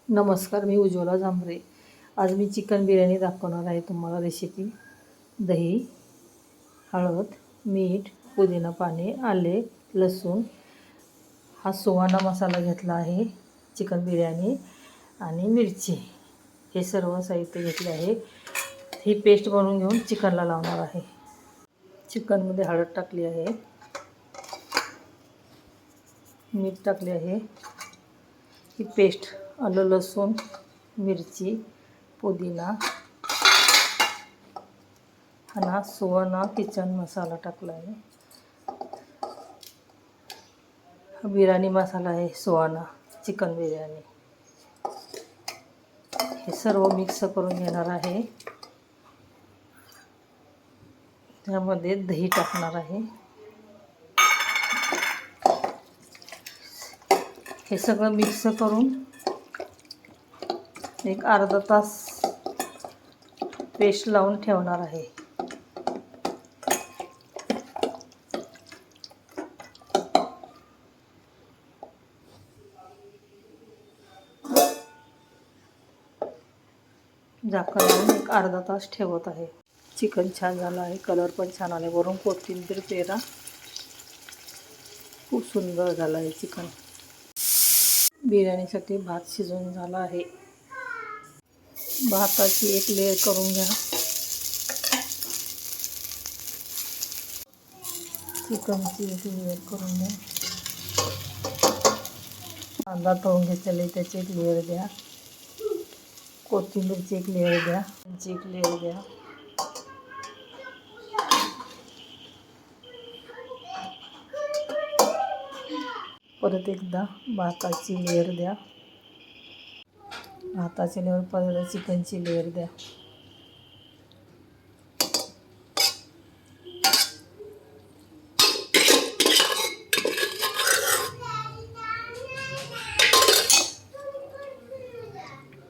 नमस्कार, मी उज्ज्वला झांबरे. आज मी चिकन बिर्याणी दाखवणार आहे तुम्हाला रेसिपी. दही, हळद, मीठ, पुदिना पाने, आले, लसूण, हा सुहाना मसाला घेतला आहे, चिकन बिर्याणी आणि मिरची, हे सर्व साहित्य घेतले आहे. ही पेस्ट बनवून घेऊन चिकनला लावणार आहे. चिकनमध्ये हळद टाकली आहे, मीठ टाकले आहे. ही पेस्ट आलं, लसूण, मिरची, पुदिना, हा सुहाना किचन मसाला टाकला आहे. हा बिर्याणी मसाला आहे, सुहाना चिकन बिर्याणी. हे सर्व मिक्स करून घेणार आहे. त्यामध्ये दही टाकणार आहे. हे सगळं मिक्स करून एक अर्धा तास पेस्ट लावून ठेवणार आहे. झाकण लावून एक अर्धा तास ठेवत आहे. चिकन छान झालं आहे, कलर पण छान आले. वरून कोथिंबीर पेरा, खूप सुंदर झालं आहे चिकन. बिर्याणीसाठी भात शिजवून झाला आहे. भाताची एक लेयर करून घ्या. चिकनची एक लेयर करून घ्या. कांदा तळून घेतलेले त्याची एक लेयर द्या. कोथिंबीरची एक लेयर द्या. एक लेयर द्या. परत एकदा भाताची लेयर द्या. भाताची लेयर, परत चिकनची लेयर द्या.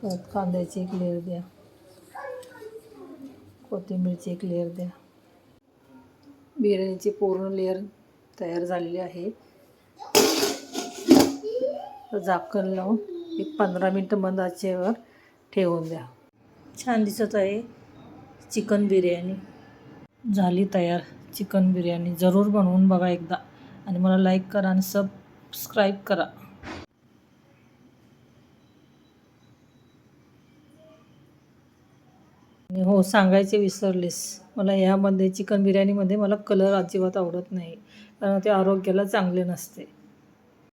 परत कांद्याची एक लेयर द्या. कोथिंबीरची एक लेयर द्या. बिर्याणीची पूर्ण लेयर तयार झालेली आहे. झाकण लावून एक 15 मिनटं मंद आचेवर ठेवून द्या. छान दिसत आहे चिकन बिर्याणी. झाली तयार चिकन बिर्याणी. जरूर बनवून बघा एकदा आणि मला लाईक करा आणि सबस्क्राईब करा. हो, सांगायचे विसरलेस, मला यामध्ये चिकन बिर्याणीमध्ये मला कलर अजिबात आवडत नाही, कारण ते आरोग्याला चांगले नसते.